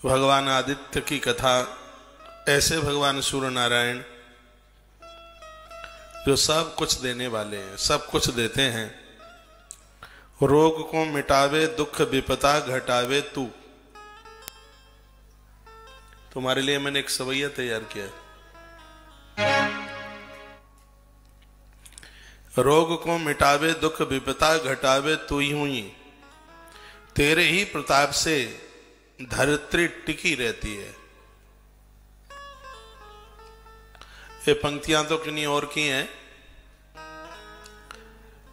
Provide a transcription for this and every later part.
भगवान आदित्य की कथा। ऐसे भगवान सूर्य नारायण जो सब कुछ देने वाले हैं, सब कुछ देते हैं। रोग को मिटावे, दुख विपदा घटावे तू। तुम्हारे लिए मैंने एक सवैया तैयार किया है। रोग को मिटावे, दुख विपदा घटावे तू ही। तेरे ही प्रताप से धरती टिकी रहती है। ये पंक्तियां तो किन्हीं और की हैं,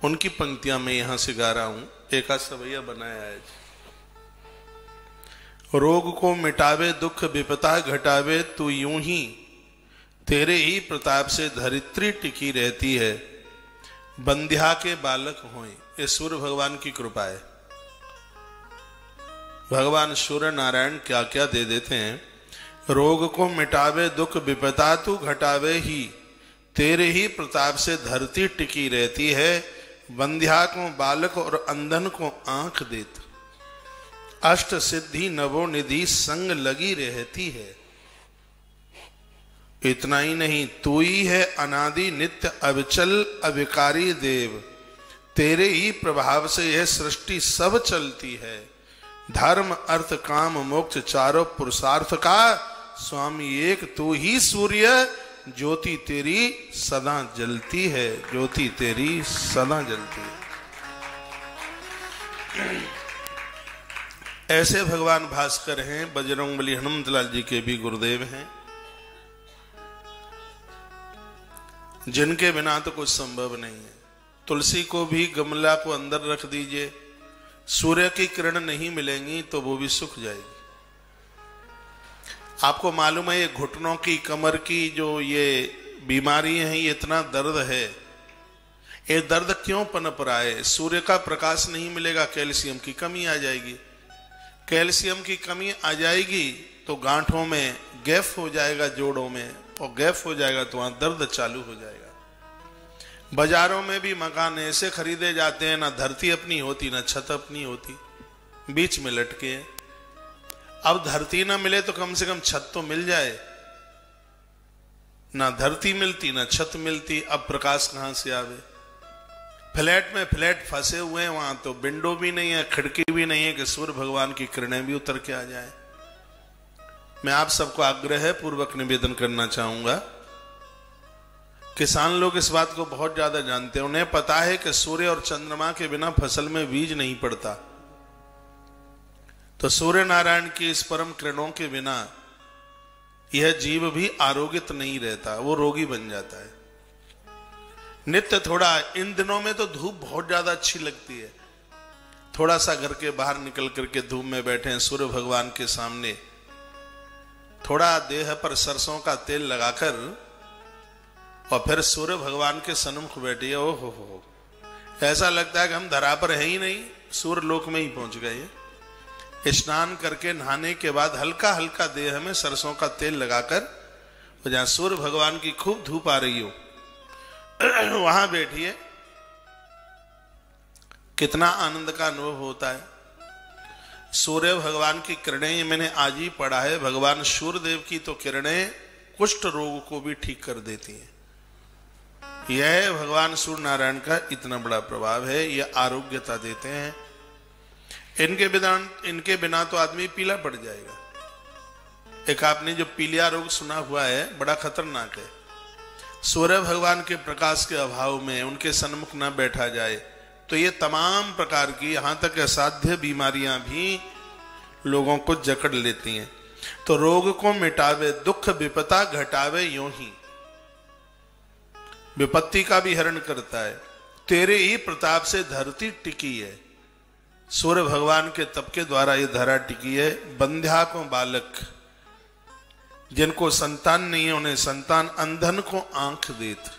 उनकी पंक्तियां मैं यहां से गा रहा हूं। एक आध सवैया बनाया है। रोग को मिटावे, दुख विपदा घटावे तू यूं ही। तेरे ही प्रताप से धरित्री टिकी रहती है। बंध्या के बालक होए। ये सूर्य भगवान की कृपा है। भगवान सूर्य नारायण क्या क्या दे देते हैं। रोग को मिटावे, दुख विपदा तू घटावे ही। तेरे ही प्रताप से धरती टिकी रहती है। बंध्या को बालक और अंधन को आंख देत। अष्ट सिद्धि नवो निधि संग लगी रहती है। इतना ही नहीं, तू ही है अनादि नित्य अविचल अविकारी देव। तेरे ही प्रभाव से यह सृष्टि सब चलती है। धर्म अर्थ काम मोक्ष चारों पुरुषार्थ का स्वामी एक तू ही सूर्य। ज्योति तेरी सदा जलती है, ज्योति तेरी सदा जलती है। ऐसे भगवान भास्कर हैं। बजरंगबली हनुमतलाल जी के भी गुरुदेव हैं, जिनके बिना तो कुछ संभव नहीं है। तुलसी को भी गमला को अंदर रख दीजिए, सूर्य की किरण नहीं मिलेंगी तो वो भी सूख जाएगी। आपको मालूम है ये घुटनों की, कमर की जो ये बीमारी है, ये इतना दर्द है। ये दर्द क्यों पनप रहा है? सूर्य का प्रकाश नहीं मिलेगा, कैल्शियम की कमी आ जाएगी। कैल्शियम की कमी आ जाएगी तो गांठों में गैप हो जाएगा, जोड़ों में, और गैप हो जाएगा तो वहां दर्द चालू हो जाएगा। बाजारों में भी मकान ऐसे खरीदे जाते हैं, ना धरती अपनी होती ना छत अपनी होती, बीच में लटके हैं। अब धरती ना मिले तो कम से कम छत तो मिल जाए। ना धरती मिलती ना छत मिलती, अब प्रकाश कहां से आवे? फ्लैट में फ्लैट फंसे हुए हैं, वहां तो विंडो भी नहीं है, खिड़की भी नहीं है कि सूर्य भगवान की किरणें भी उतर के आ जाए। मैं आप सबको आग्रह पूर्वक निवेदन करना चाहूंगा। किसान लोग इस बात को बहुत ज्यादा जानते हैं। उन्हें पता है कि सूर्य और चंद्रमा के बिना फसल में बीज नहीं पड़ता। तो सूर्य नारायण की इस परम किरणों के बिना यह जीव भी आरोग्यत नहीं रहता, वो रोगी बन जाता है। नित्य थोड़ा, इन दिनों में तो धूप बहुत ज्यादा अच्छी लगती है। थोड़ा सा घर के बाहर निकल करके धूप में बैठे हैं सूर्य भगवान के सामने, थोड़ा देह पर सरसों का तेल लगाकर और फिर सूर्य भगवान के सन्मुख बैठिए। ओहो हो, ऐसा लगता है कि हम धरा पर है ही नहीं, सूर्य लोक में ही पहुंच गए। स्नान करके नहाने के बाद हल्का हल्का देह में सरसों का तेल लगाकर जहां सूर्य भगवान की खूब धूप आ रही हो वहां बैठिए। कितना आनंद का अनुभव होता है। सूर्य भगवान की किरणें, मैंने आज ही पढ़ा है, भगवान सूर्यदेव की तो किरणें कुष्ठ रोग को भी ठीक कर देती हैं। यह भगवान सूर्य नारायण का इतना बड़ा प्रभाव है। यह आरोग्यता देते हैं। इनके बिना तो आदमी पीला पड़ जाएगा। एक आपने जो पीलिया रोग सुना हुआ है, बड़ा खतरनाक है। सूर्य भगवान के प्रकाश के अभाव में उनके सन्मुख न बैठा जाए तो ये तमाम प्रकार की, यहां तक असाध्य बीमारियां भी लोगों को जकड़ लेती हैं। तो रोग को मिटावे, दुख विपदा घटावे यूं ही। विपत्ति का भी हरण करता है। तेरे ही प्रताप से धरती टिकी है। सूर्य भगवान के तप के द्वारा ये धरा टिकी है। बंध्या को बालक, जिनको संतान नहीं है उन्हें संतान, अंधन को आंख देत।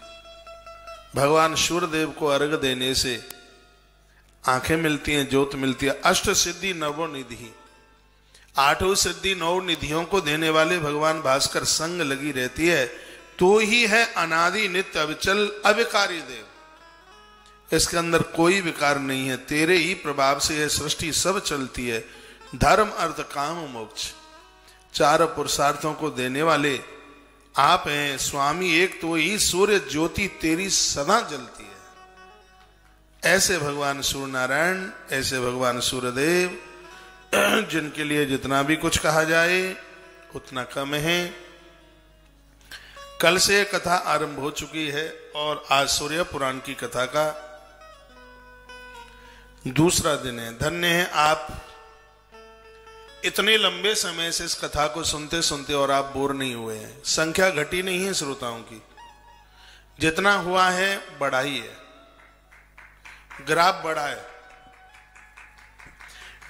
भगवान सूर्यदेव को अर्घ देने से आंखें मिलती हैं, ज्योत मिलती है। अष्ट सिद्धि नवो निधि, आठों सिद्धि नौ निधियों को देने वाले भगवान भास्कर संग लगी रहती है। तू ही है अनादि नित्य अविचल अविकारी देव। इसके अंदर कोई विकार नहीं है। तेरे ही प्रभाव से यह सृष्टि सब चलती है। धर्म अर्थ काम मोक्ष, चार पुरुषार्थों को देने वाले आप हैं स्वामी, एक तो ही सूर्य ज्योति तेरी सदा जलती है। ऐसे भगवान सूर्य नारायण, ऐसे भगवान सूर्यदेव, जिनके लिए जितना भी कुछ कहा जाए उतना कम है। कल से कथा आरंभ हो चुकी है और आज सूर्य पुराण की कथा का दूसरा दिन है। धन्य है आप इतने लंबे समय से इस कथा को सुनते सुनते और आप बोर नहीं हुए हैं। संख्या घटी नहीं है श्रोताओं की, जितना हुआ है बढ़ा ही है, ग्राफ बढ़ा है।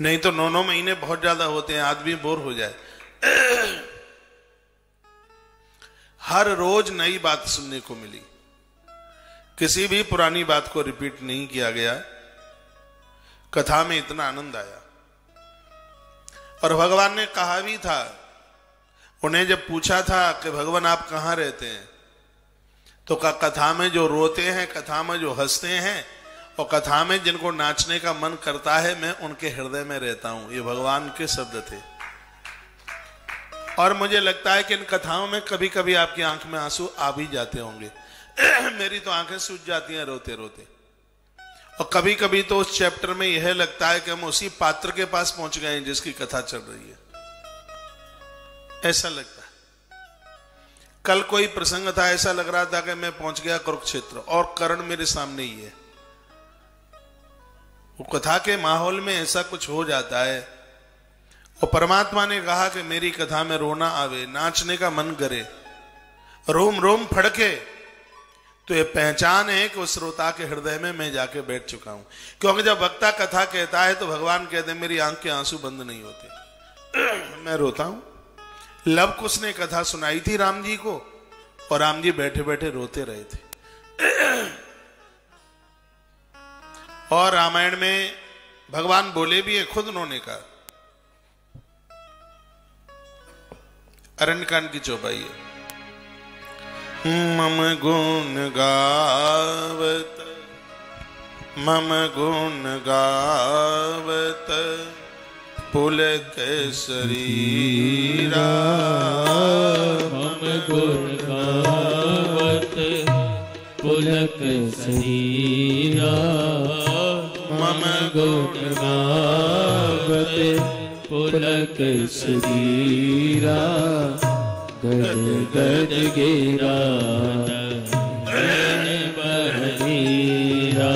नहीं तो 9 महीने बहुत ज्यादा होते हैं, आदमी बोर हो जाए। हर रोज नई बात सुनने को मिली, किसी भी पुरानी बात को रिपीट नहीं किया गया। कथा में इतना आनंद आया। और भगवान ने कहा भी था, उन्हें जब पूछा था कि भगवान आप कहां रहते हैं, तो कथा में जो रोते हैं, कथा में जो हंसते हैं और कथा में जिनको नाचने का मन करता है, मैं उनके हृदय में रहता हूं। ये भगवान के शब्द थे। और मुझे लगता है कि इन कथाओं में कभी कभी आपकी आंख में आंसू आ भी जाते होंगे। मेरी तो आंखें सूज जाती हैं रोते रोते। और कभी कभी तो उस चैप्टर में यह लगता है कि हम उसी पात्र के पास पहुंच गए हैं जिसकी कथा चल रही है, ऐसा लगता है। कल कोई प्रसंग था, ऐसा लग रहा था कि मैं पहुंच गया कुरुक्षेत्र और कर्ण मेरे सामने ही है। वो कथा के माहौल में ऐसा कुछ हो जाता है। और परमात्मा ने कहा कि मेरी कथा में रोना आवे, नाचने का मन करे, रोम रोम फड़के, तो ये पहचान है कि उस श्रोता के हृदय में मैं जाके बैठ चुका हूं। क्योंकि जब वक्ता कथा कहता है तो भगवान कहते हैं मेरी आंख के आंसू बंद नहीं होते, मैं रोता हूं। लव कुश ने कथा सुनाई थी राम जी को और राम जी बैठे बैठे रोते रहे थे। और रामायण में भगवान बोले भी है, खुद उन्होंने कहा, अरण्यकांड की चौपाई है, मम गुण गावत, मम गुण गावत पुलक शरीरा, मम गुण गावत पुलक शरीरा, मम गुण गावत पुलक शरीरा, गद गद गिरा बहनीरा,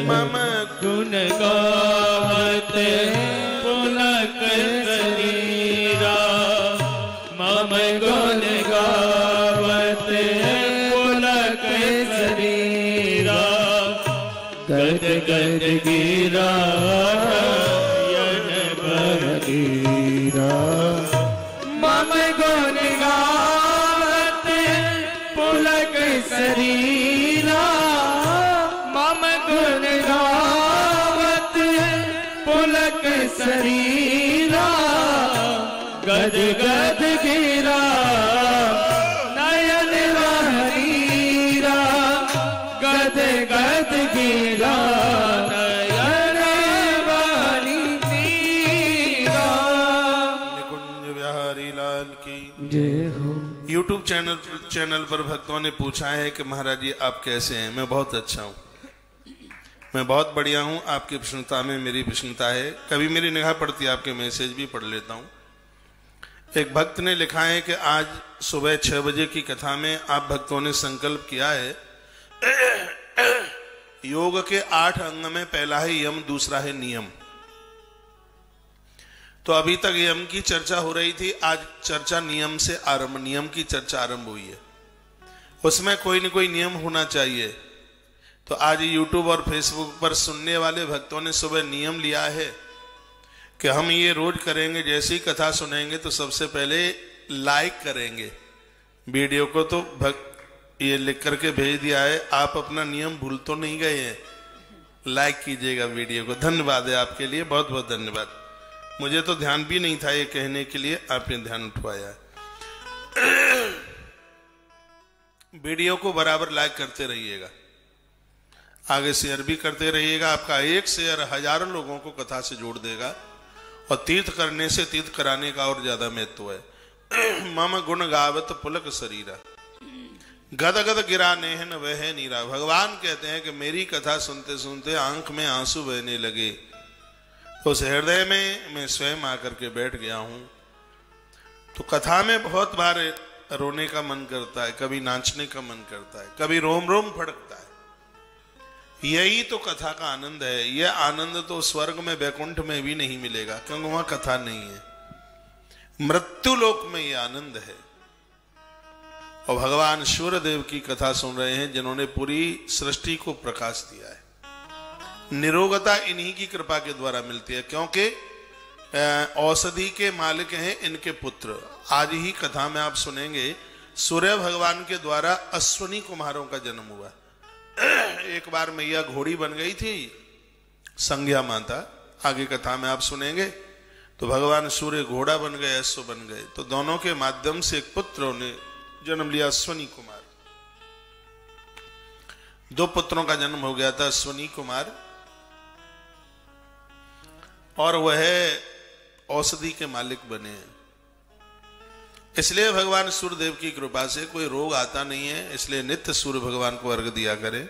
मम गुण गावत पुलक शरीरा, मम गुण गावत पुलक शरीरा, गद गद गिरा मम गुण गावत पुलक शरीरा, मम गुण गावत पुलक शरीरा, गद गद गिरा नयन बहनीरा, गद गद गिरा यूट्यूब चैनल पर भक्तों ने पूछा है कि महाराज जी आप कैसे हैं। मैं बहुत अच्छा हूं, मैं बहुत बढ़िया हूं। आपकी प्रसन्नता में मेरी प्रसन्नता है। कभी मेरी निगाह पड़ती है, आपके मैसेज भी पढ़ लेता हूं। एक भक्त ने लिखा है कि आज सुबह 6 बजे की कथा में आप भक्तों ने संकल्प किया है, योग के 8 अंग में पहला है यम, दूसरा है नियम। तो अभी तक यम की चर्चा हो रही थी, आज चर्चा नियम से आरंभ, नियम की चर्चा आरंभ हुई है। उसमें कोई न कोई नियम होना चाहिए। तो आज यूट्यूब और फेसबुक पर सुनने वाले भक्तों ने सुबह नियम लिया है कि हम ये रोज करेंगे, जैसी कथा सुनेंगे तो सबसे पहले लाइक करेंगे वीडियो को। तो भक्त ये लिख करके भेज दिया है, आप अपना नियम भूल तो नहीं गए हैं, लाइक कीजिएगा वीडियो को। धन्यवाद है आपके लिए, बहुत बहुत धन्यवाद। मुझे तो ध्यान भी नहीं था ये कहने के लिए, आपने ध्यान उठवाया। वीडियो को बराबर लाइक करते रहिएगा, आगे शेयर भी करते रहिएगा। आपका एक शेयर हजारों लोगों को कथा से जोड़ देगा और तीर्थ करने से तीर्थ कराने का और ज्यादा महत्व है। मम गुण गावत पुलक शरीरा, गद गद गिरा नेहन वह नीरा। भगवान कहते हैं कि मेरी कथा सुनते सुनते आंख में आंसू बहने लगे, तो उस हृदय में मैं स्वयं आकर के बैठ गया हूं। तो कथा में बहुत बार रोने का मन करता है, कभी नाचने का मन करता है, कभी रोम रोम फड़कता है। यही तो कथा का आनंद है। यह आनंद तो स्वर्ग में वैकुंठ में भी नहीं मिलेगा, क्योंकि वहां कथा नहीं है। मृत्यु लोक में यह आनंद है। और भगवान सूर्यदेव की कथा सुन रहे हैं, जिन्होंने पूरी सृष्टि को प्रकाश दिया है। निरोगता इन्हीं की कृपा के द्वारा मिलती है, क्योंकि औषधि के मालिक हैं इनके पुत्र। आज ही कथा में आप सुनेंगे, सूर्य भगवान के द्वारा अश्वनी कुमारों का जन्म हुआ। एक बार मैया घोड़ी बन गई थी, संज्ञा माता, आगे कथा में आप सुनेंगे। तो भगवान सूर्य घोड़ा बन गए, अश्व बन गए। तो दोनों के माध्यम से एक पुत्र ने जन्म लिया, अश्वनी कुमार। 2 पुत्रों का जन्म हो गया था, अश्वनी कुमार, और वह औषधि के मालिक बने हैं। इसलिए भगवान सूर्यदेव की कृपा से कोई रोग आता नहीं है, इसलिए नित्य सूर्य भगवान को अर्घ दिया करें।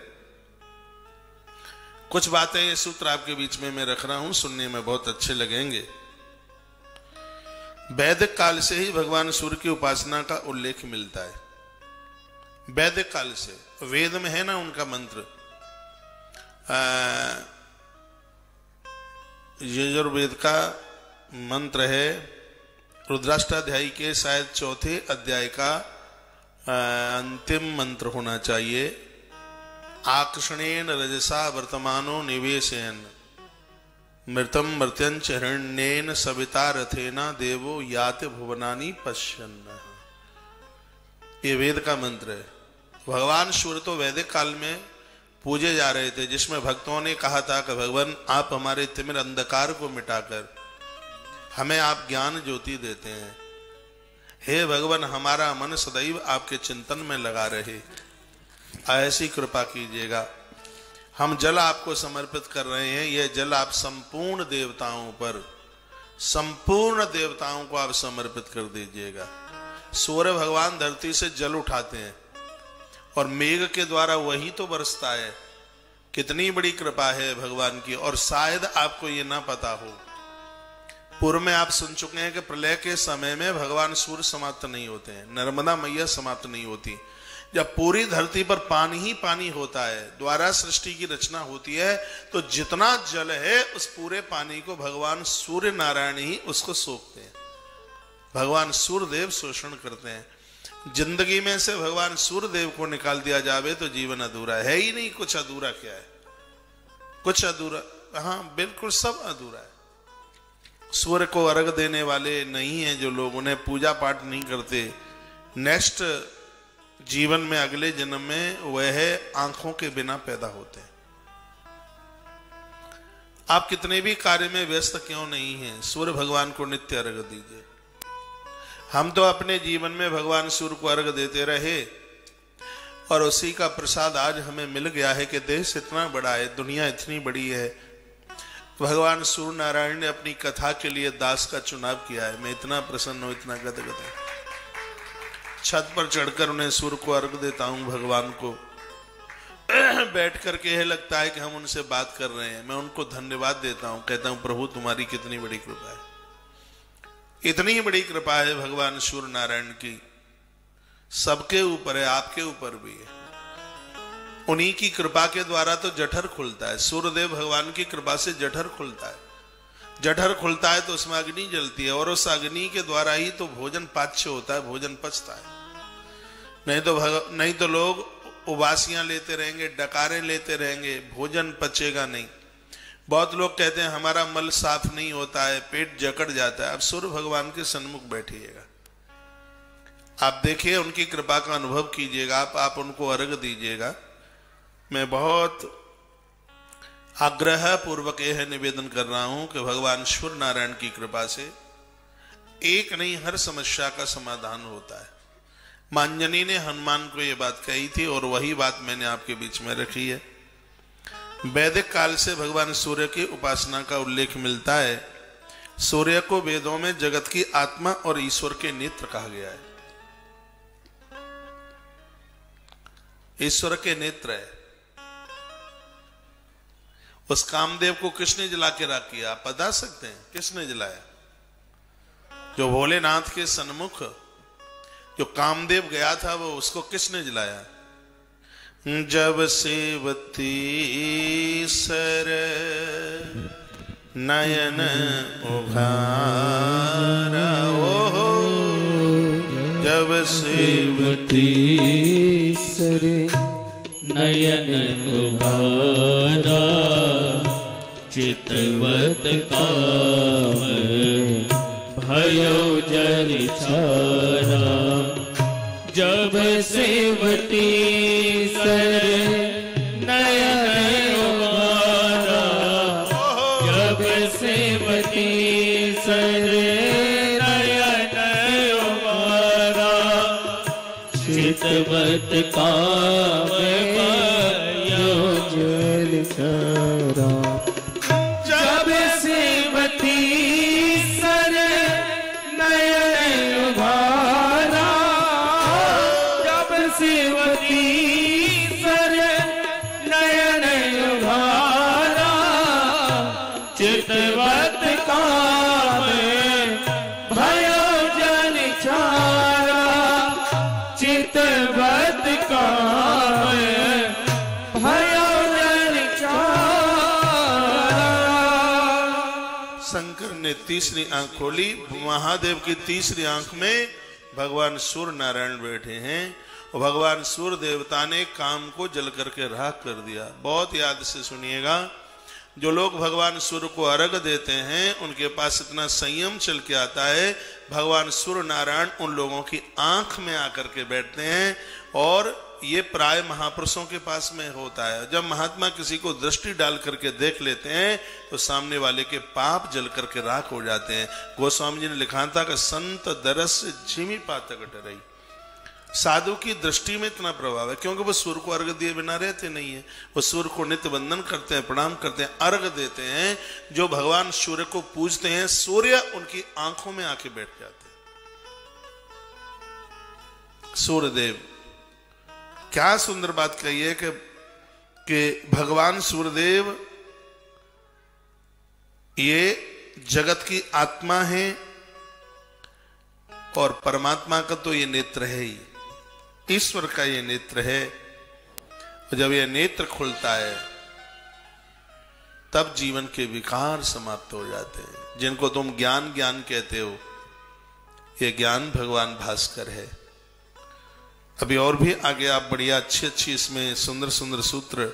कुछ बातें, ये सूत्र आपके बीच में मैं रख रहा हूं, सुनने में बहुत अच्छे लगेंगे। वैदिक काल से ही भगवान सूर्य की उपासना का उल्लेख मिलता है। वैदिक काल से, वेद में है ना उनका मंत्र, यजुर्वेद का मंत्र है, रुद्राष्टाध्यायी के शायद 4थे अध्याय का अंतिम मंत्र होना चाहिए। आकृष्णेन रजसा वर्तमानो निवेशयन मृतम मृत्यंच हिरण्येन सविता रथेना देवो याते भुवनानि पश्यन्। ये वेद का मंत्र है। भगवान सूर्य तो वैदिक काल में पूजे जा रहे थे, जिसमें भक्तों ने कहा था कि भगवान आप हमारे तिमिर अंधकार को मिटाकर हमें आप ज्ञान ज्योति देते हैं। हे भगवान, हमारा मन सदैव आपके चिंतन में लगा रहे, ऐसी कृपा कीजिएगा। हम जल आपको समर्पित कर रहे हैं। यह जल आप संपूर्ण देवताओं पर, संपूर्ण देवताओं को आप समर्पित कर दीजिएगा। सूर्य भगवान धरती से जल उठाते हैं और मेघ के द्वारा वही तो बरसता है। कितनी बड़ी कृपा है भगवान की। और शायद आपको ये ना पता हो, पूर्व में आप सुन चुके हैं कि प्रलय के समय में भगवान सूर्य समाप्त नहीं होते हैं, नर्मदा मैया समाप्त नहीं होती। जब पूरी धरती पर पानी ही पानी होता है, द्वारा सृष्टि की रचना होती है, तो जितना जल है उस पूरे पानी को भगवान सूर्य नारायण ही उसको सोखते हैं। भगवान सूर्यदेव शोषण करते हैं। जिंदगी में से भगवान सूर्यदेव को निकाल दिया जावे तो जीवन अधूरा है ही नहीं। कुछ अधूरा क्या है? कुछ अधूरा, हाँ बिल्कुल सब अधूरा है। सूर्य को अर्घ देने वाले नहीं है जो लोग, उन्हें पूजा पाठ नहीं करते, नेक्स्ट जीवन में, अगले जन्म में वह आंखों के बिना पैदा होते हैं। आप कितने भी कार्य में व्यस्त क्यों नहीं हैं, सूर्य भगवान को नित्य अर्घ दीजिए। हम तो अपने जीवन में भगवान सूर्य को अर्घ देते रहे और उसी का प्रसाद आज हमें मिल गया है कि देश इतना बड़ा है, दुनिया इतनी बड़ी है। भगवान सूर्य नारायण ने अपनी कथा के लिए दास का चुनाव किया है। मैं इतना प्रसन्न हूं, इतना गदगद है। छत पर चढ़कर उन्हें सूर्य को अर्घ देता हूं, भगवान को बैठ करके यह लगता है कि हम उनसे बात कर रहे हैं। मैं उनको धन्यवाद देता हूं, कहता हूं प्रभु तुम्हारी कितनी बड़ी कृपा है। इतनी बड़ी कृपा है भगवान सूर्य नारायण की, सबके ऊपर है, आपके ऊपर भी है। उन्हीं की कृपा के द्वारा तो जठर खुलता है। सूर्यदेव भगवान की कृपा से जठर खुलता है। जठर खुलता है तो उसमें अग्नि जलती है और उस अग्नि के द्वारा ही तो भोजन पाच्य होता है, भोजन पचता है। नहीं तो लोग उबासियां लेते रहेंगे, डकारे लेते रहेंगे, भोजन पचेगा नहीं। बहुत लोग कहते हैं हमारा मल साफ नहीं होता है, पेट जकड़ जाता है। अब सूर्य भगवान के सन्मुख बैठिएगा, आप देखिए, उनकी कृपा का अनुभव कीजिएगा, आप उनको अर्घ दीजिएगा। मैं बहुत आग्रह पूर्वक यह निवेदन कर रहा हूं कि भगवान सूर्य नारायण की कृपा से एक नहीं हर समस्या का समाधान होता है। मांजनी ने हनुमान को यह बात कही थी और वही बात मैंने आपके बीच में रखी है। वैदिक काल से भगवान सूर्य की उपासना का उल्लेख मिलता है। सूर्य को वेदों में जगत की आत्मा और ईश्वर के नेत्र कहा गया है। ईश्वर के नेत्र है। उस कामदेव को किसने जला के राख किया? आप बता सकते हैं किसने जलाया? जो भोलेनाथ के सन्मुख जो कामदेव गया था, वो उसको किसने जलाया? जब सेवती सर नयन उघारा, ओ जब सेवती सर नयन उघारा, चितवत काम भयो जल छारा। जब सेवती सर नयन उघारा, जब सेवती सर नयन उघारा, चितवत काम भयो जल छारा। जब सेवती सर नयन उघारा, जब सेवती सर नयन उघारा, चितवत काम भयो जल छारा, चितवत काम भयो जल छारा। शंकर ने तीसरी आंख खोली। महादेव की तीसरी आंख में भगवान सूर्य नारायण बैठे हैं और भगवान सूर्य देवता ने काम को जल करके राख कर दिया। बहुत याद से सुनिएगा, जो लोग भगवान सूर्य को अर्घ देते हैं उनके पास इतना संयम चल के आता है। भगवान सूर्य नारायण उन लोगों की आंख में आकर के बैठते हैं और ये प्राय महापुरुषों के पास में होता है। जब महात्मा किसी को दृष्टि डाल करके देख लेते हैं तो सामने वाले के पाप जल करके राख हो जाते हैं। गोस्वामी जी ने लिखा था कि संत दरस झिमी पातक डरई। साधु की दृष्टि में इतना प्रभाव है क्योंकि वो सूर्य को अर्घ दिए बिना रहते नहीं है। वो सूर्य को नित्य वंदन करते हैं, प्रणाम करते हैं, अर्घ देते हैं। जो भगवान सूर्य को पूजते हैं, सूर्य उनकी आंखों में आके बैठ जाते हैं। सूर्यदेव, क्या सुंदर बात कही है कि भगवान सूर्यदेव ये जगत की आत्मा है और परमात्मा का तो ये नेत्र है ही, ईश्वर का ये नेत्र है। और जब ये नेत्र खुलता है तब जीवन के विकार समाप्त हो जाते हैं। जिनको तुम ज्ञान ज्ञान कहते हो, ये ज्ञान भगवान भास्कर है। अभी और भी आगे आप बढ़िया अच्छी इसमें सुंदर सुंदर सूत्र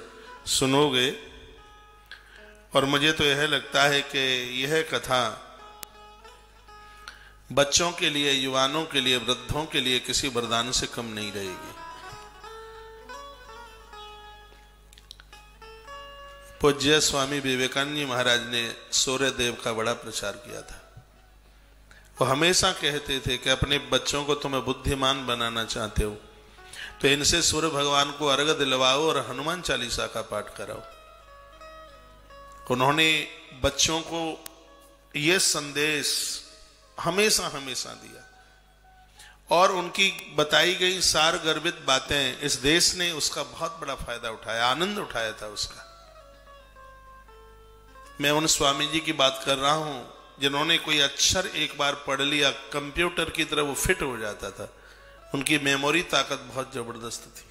सुनोगे। और मुझे तो यह लगता है कि यह कथा बच्चों के लिए, युवानों के लिए, वृद्धों के लिए किसी वरदान से कम नहीं रहेगी। पूज्य स्वामी विवेकानंद जी महाराज ने सूर्यदेव का बड़ा प्रचार किया था। वो हमेशा कहते थे कि अपने बच्चों को तुम्हें बुद्धिमान बनाना चाहते हो तो इनसे सूर्य भगवान को अर्घ दिलवाओ और हनुमान चालीसा का पाठ कराओ। उन्होंने बच्चों को यह संदेश हमेशा हमेशा दिया और उनकी बताई गई सार गर्भित बातें इस देश ने उसका बहुत बड़ा फायदा उठाया, आनंद उठाया था उसका। मैं उन स्वामी जी की बात कर रहा हूं जिन्होंने कोई अक्षर एक बार पढ़ लिया, कंप्यूटर की तरह वो फिट हो जाता था। उनकी मेमोरी ताकत बहुत जबरदस्त थी।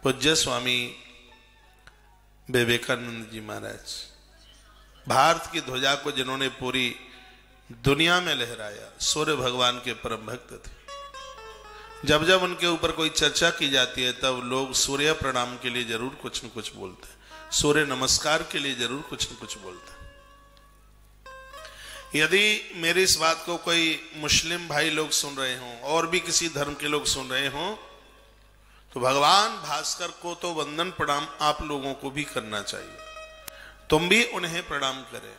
पूज्य स्वामी विवेकानंद जी महाराज, भारत की ध्वजा को जिन्होंने पूरी दुनिया में लहराया, सूर्य भगवान के परम भक्त थे। जब जब उनके ऊपर कोई चर्चा की जाती है तब लोग सूर्य प्रणाम के लिए जरूर कुछ न कुछ बोलते हैं, सूर्य नमस्कार के लिए जरूर कुछ न कुछ बोलते हैं। यदि मेरी इस बात को कोई मुस्लिम भाई लोग सुन रहे हों और भी किसी धर्म के लोग सुन रहे हों तो भगवान भास्कर को तो वंदन प्रणाम आप लोगों को भी करना चाहिए। तुम भी उन्हें प्रणाम करें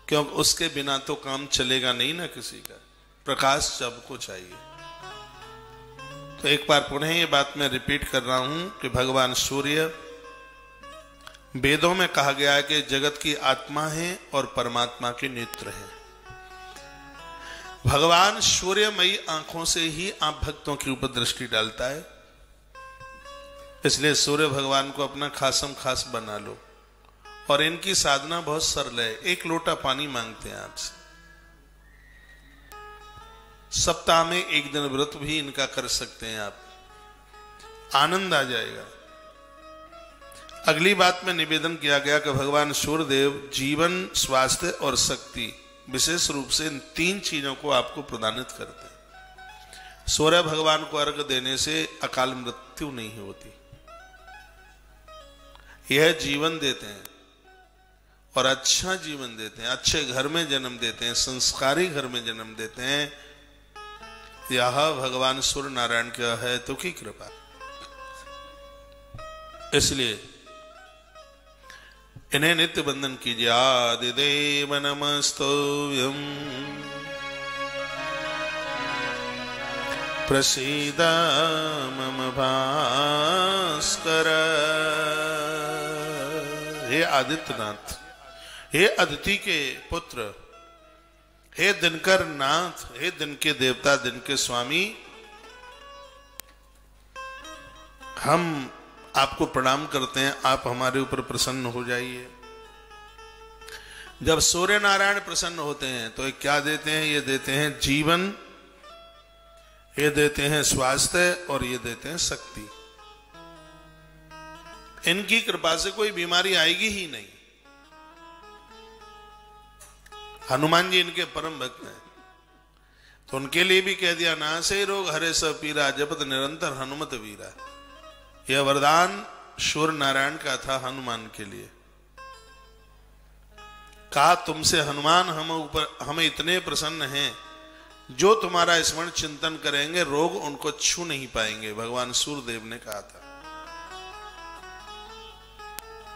क्योंकि उसके बिना तो काम चलेगा नहीं ना किसी का। प्रकाश सबको चाहिए। तो एक बार पुनः ये बात मैं रिपीट कर रहा हूं कि भगवान सूर्य वेदों में कहा गया है कि जगत की आत्मा है और परमात्मा के नेत्र हैं। भगवान सूर्यमयी आंखों से ही आप भक्तों के ऊपर दृष्टि डालता है। इसलिए सूर्य भगवान को अपना खासम खास बना लो। और इनकी साधना बहुत सरल है। एक लोटा पानी मांगते हैं आपसे, सप्ताह में एक दिन व्रत भी इनका कर सकते हैं आप, आनंद आ जाएगा। अगली बात में निवेदन किया गया कि भगवान सूर्यदेव जीवन, स्वास्थ्य और शक्ति विशेष रूप से इन 3 चीजों को आपको प्रदानित करते हैं। सूर्य भगवान को अर्घ देने से अकाल मृत्यु नहीं होती। यह जीवन देते हैं और अच्छा जीवन देते हैं, अच्छे घर में जन्म देते हैं, संस्कारी घर में जन्म देते हैं। यह भगवान सूर्य नारायण का है तो की कृपा। इसलिए इन्हें नित्य बंधन कीजिए। आदिदेव नमस्तोयम प्रसीद मम भास्कर। हे आदित्यनाथ, हे अदिति के पुत्र, हे दिनकर नाथ, हे दिन के देवता, दिन के स्वामी, हम आपको प्रणाम करते हैं। आप हमारे ऊपर प्रसन्न हो जाइए। जब सूर्य नारायण प्रसन्न होते हैं तो ये क्या देते हैं? ये देते हैं जीवन, ये देते हैं स्वास्थ्य और ये देते हैं शक्ति। इनकी कृपा से कोई बीमारी आएगी ही नहीं। हनुमान जी इनके परम भक्त हैं, तो उनके लिए भी कह दिया, ना से रोग हरे सब पीरा, जपत निरंतर हनुमत वीरा। यह वरदान सूर्य नारायण का था हनुमान के लिए। कहा, तुमसे हनुमान हम इतने प्रसन्न हैं, जो तुम्हारा स्मरण चिंतन करेंगे रोग उनको छू नहीं पाएंगे। भगवान सूर्यदेव ने कहा था।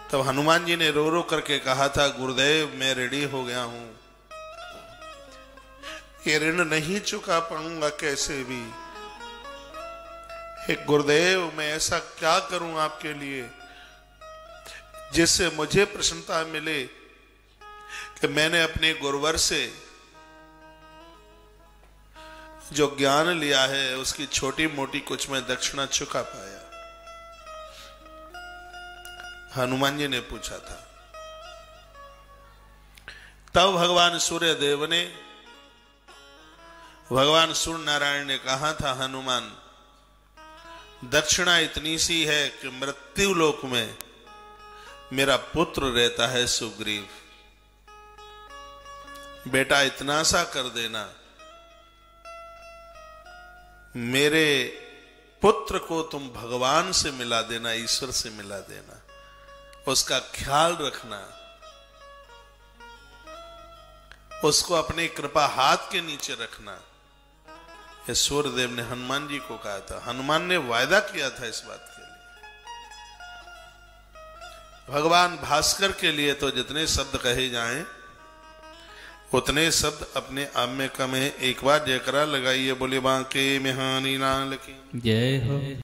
तब हनुमान जी ने रो रो करके कहा था, गुरुदेव मैं रेडी हो गया हूं, ये ऋण नहीं चुका पाऊंगा कैसे भी। हे गुरुदेव, मैं ऐसा क्या करूं आपके लिए जिससे मुझे प्रसन्नता मिले कि मैंने अपने गुरुवर से जो ज्ञान लिया है उसकी छोटी मोटी कुछ मैं दक्षिणा चुका पाया। हनुमान जी ने पूछा था। तब भगवान सूर्यदेव ने, भगवान सूर्य नारायण ने कहा था, हनुमान दक्षिणा इतनी सी है कि मृत्यु लोक में मेरा पुत्र रहता है सुग्रीव। बेटा इतना सा कर देना, मेरे पुत्र को तुम भगवान से मिला देना, ईश्वर से मिला देना, उसका ख्याल रखना, उसको अपने कृपा हाथ के नीचे रखना। यह सूर्यदेव ने हनुमान जी को कहा था। हनुमान ने वायदा किया था इस बात के लिए। भगवान भास्कर के लिए तो जितने शब्द कहे जाएं उतने शब्द अपने आप में कम है। एक बार जयकरा लगाइए, बोले बांके बिहारी लाल की जय हो।